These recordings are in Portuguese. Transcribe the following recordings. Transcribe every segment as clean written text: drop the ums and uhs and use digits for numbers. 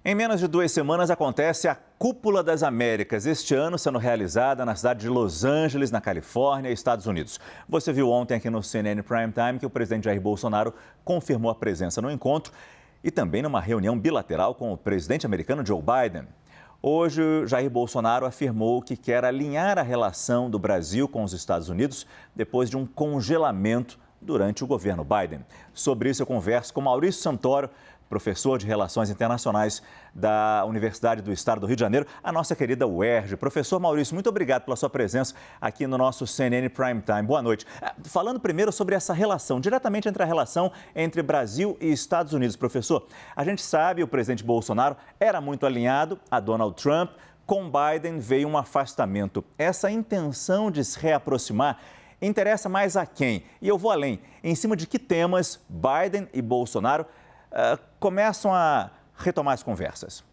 Em menos de 2 semanas acontece a Cúpula das Américas, este ano sendo realizada na cidade de Los Angeles, na Califórnia, Estados Unidos. Você viu ontem aqui no CNN Prime Time que o presidente Jair Bolsonaro confirmou a presença no encontro e também numa reunião bilateral com o presidente americano Joe Biden. Hoje, Jair Bolsonaro afirmou que quer alinhar a relação do Brasil com os Estados Unidos depois de um congelamento durante o governo Biden. Sobre isso eu converso com Maurício Santoro, professor de Relações Internacionais da Universidade do Estado do Rio de Janeiro, a nossa querida UERJ. Professor Maurício, muito obrigado pela sua presença aqui no nosso CNN Prime Time. Boa noite. Falando primeiro sobre essa relação, diretamente entre a relação entre Brasil e Estados Unidos. Professor, a gente sabe, o presidente Bolsonaro era muito alinhado a Donald Trump. Com Biden veio um afastamento. Essa intenção de se reaproximar interessa mais a quem? E eu vou além. Em cima de que temas Biden e Bolsonaro começam a retomar as conversas?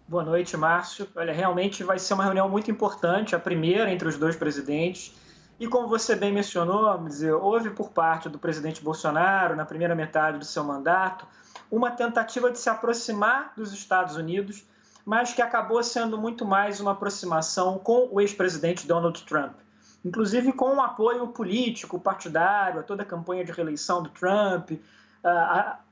Boa noite, Márcio. Olha, realmente vai ser uma reunião muito importante, a primeira entre os dois presidentes. E como você bem mencionou, vamos dizer, houve por parte do presidente Bolsonaro, na primeira metade do seu mandato, uma tentativa de se aproximar dos Estados Unidos, mas que acabou sendo muito mais uma aproximação com o ex-presidente Donald Trump. Inclusive com um apoio político, partidário, a toda a campanha de reeleição do Trump,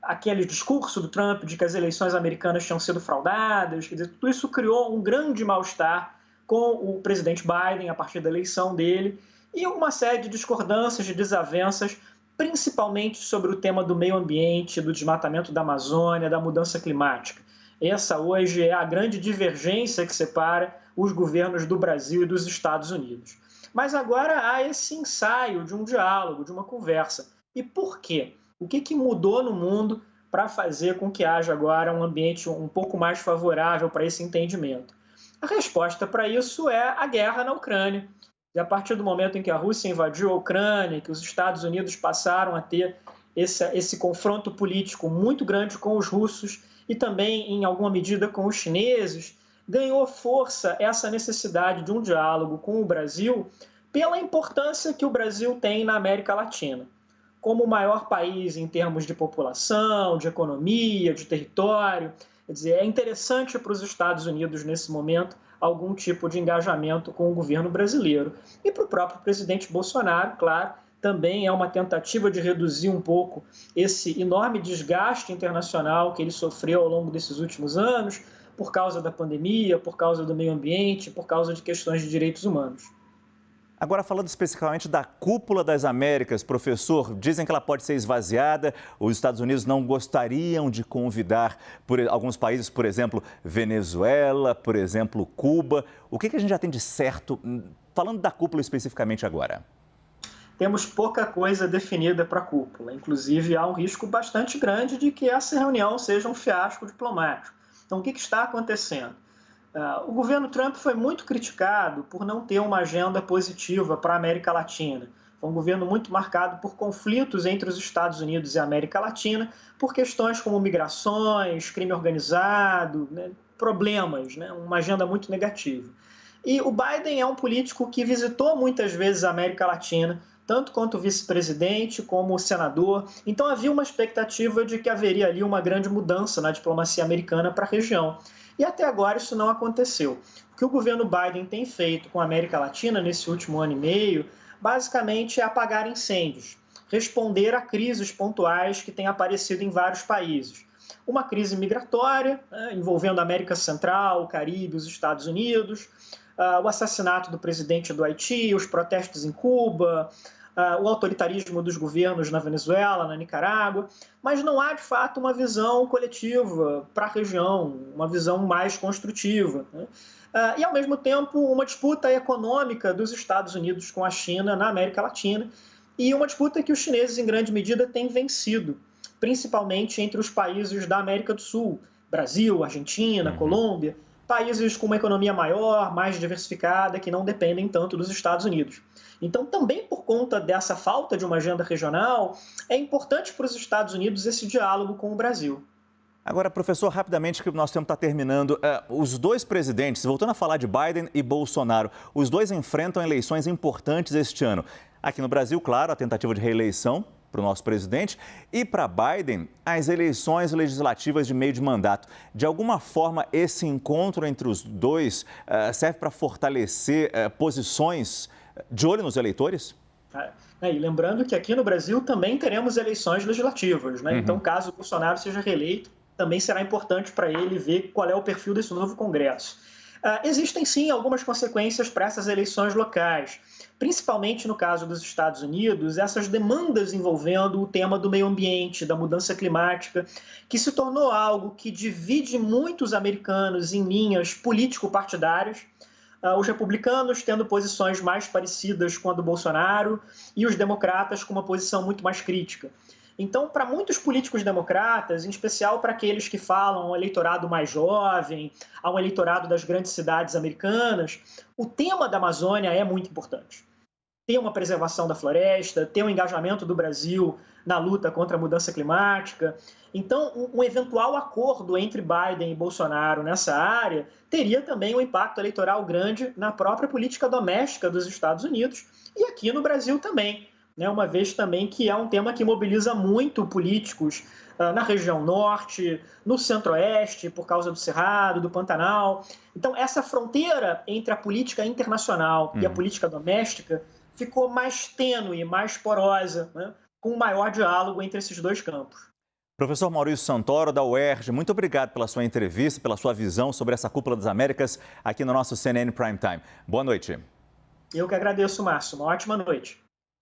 aquele discurso do Trump de que as eleições americanas tinham sido fraudadas, quer dizer, tudo isso criou um grande mal-estar com o presidente Biden a partir da eleição dele e uma série de discordâncias, de desavenças, principalmente sobre o tema do meio ambiente, do desmatamento da Amazônia, da mudança climática. Essa hoje é a grande divergência que separa os governos do Brasil e dos Estados Unidos. Mas agora há esse ensaio de um diálogo, de uma conversa. E por quê? O que mudou no mundo para fazer com que haja agora um ambiente um pouco mais favorável para esse entendimento? A resposta para isso é a guerra na Ucrânia. E a partir do momento em que a Rússia invadiu a Ucrânia, que os Estados Unidos passaram a ter esse confronto político muito grande com os russos e também, em alguma medida, com os chineses, ganhou força essa necessidade de um diálogo com o Brasil pela importância que o Brasil tem na América Latina. Como o maior país em termos de população, de economia, de território. Quer dizer, é interessante para os Estados Unidos, nesse momento, algum tipo de engajamento com o governo brasileiro. E para o próprio presidente Bolsonaro, claro, também é uma tentativa de reduzir um pouco esse enorme desgaste internacional que ele sofreu ao longo desses últimos anos, por causa da pandemia, por causa do meio ambiente, por causa de questões de direitos humanos. Agora, falando especificamente da Cúpula das Américas, professor, dizem que ela pode ser esvaziada, os Estados Unidos não gostariam de convidar alguns países, por exemplo, Venezuela, por exemplo, Cuba. O que a gente já tem de certo, falando da cúpula especificamente agora? Temos pouca coisa definida para a cúpula, inclusive há um risco bastante grande de que essa reunião seja um fiasco diplomático. Então, o que está acontecendo? O governo Trump foi muito criticado por não ter uma agenda positiva para a América Latina. Foi um governo muito marcado por conflitos entre os Estados Unidos e a América Latina, por questões como migrações, crime organizado, problemas, uma agenda muito negativa. E o Biden é um político que visitou muitas vezes a América Latina, tanto quanto vice-presidente como senador. Então havia uma expectativa de que haveria ali uma grande mudança na diplomacia americana para a região. E até agora isso não aconteceu. O que o governo Biden tem feito com a América Latina nesse último ano e meio, basicamente é apagar incêndios, responder a crises pontuais que têm aparecido em vários países. Uma crise migratória, envolvendo a América Central, o Caribe, os Estados Unidos, o assassinato do presidente do Haiti, os protestos em Cuba, o autoritarismo dos governos na Venezuela, na Nicarágua, mas não há, de fato, uma visão coletiva para a região, uma visão mais construtiva. E, ao mesmo tempo, uma disputa econômica dos Estados Unidos com a China na América Latina e uma disputa que os chineses, em grande medida, têm vencido, principalmente entre os países da América do Sul, Brasil, Argentina, Colômbia, países com uma economia maior, mais diversificada, que não dependem tanto dos Estados Unidos. Então, também por conta dessa falta de uma agenda regional, é importante para os Estados Unidos esse diálogo com o Brasil. Agora, professor, rapidamente, que o nosso tempo está terminando. Os dois presidentes, voltando a falar de Biden e Bolsonaro, os dois enfrentam eleições importantes este ano. Aqui no Brasil, claro, a tentativa de reeleição para o nosso presidente e para Biden as eleições legislativas de meio de mandato. De alguma forma, esse encontro entre os dois serve para fortalecer posições de olho nos eleitores? E lembrando que aqui no Brasil também teremos eleições legislativas, né? Então, caso o Bolsonaro seja reeleito, também será importante para ele ver qual é o perfil desse novo Congresso. Existem, sim, algumas consequências para essas eleições locais, principalmente no caso dos Estados Unidos, essas demandas envolvendo o tema do meio ambiente, da mudança climática, que se tornou algo que divide muitos americanos em linhas político-partidárias, os republicanos tendo posições mais parecidas com a do Bolsonaro e os democratas com uma posição muito mais crítica. Então, para muitos políticos democratas, em especial para aqueles que falam ao eleitorado mais jovem, ao eleitorado das grandes cidades americanas, o tema da Amazônia é muito importante. Ter uma preservação da floresta, ter um engajamento do Brasil na luta contra a mudança climática. Então, um eventual acordo entre Biden e Bolsonaro nessa área teria também um impacto eleitoral grande na própria política doméstica dos Estados Unidos e aqui no Brasil também, né? Uma vez também que é um tema que mobiliza muito políticos na região norte, no centro-oeste, por causa do Cerrado, do Pantanal. Então, essa fronteira entre a política internacional e a política doméstica ficou mais tênue, mais porosa, né? Com um maior diálogo entre esses dois campos. Professor Maurício Santoro, da UERJ, muito obrigado pela sua entrevista, pela sua visão sobre essa Cúpula das Américas aqui no nosso CNN Prime Time. Boa noite. Eu que agradeço, Márcio. Uma ótima noite.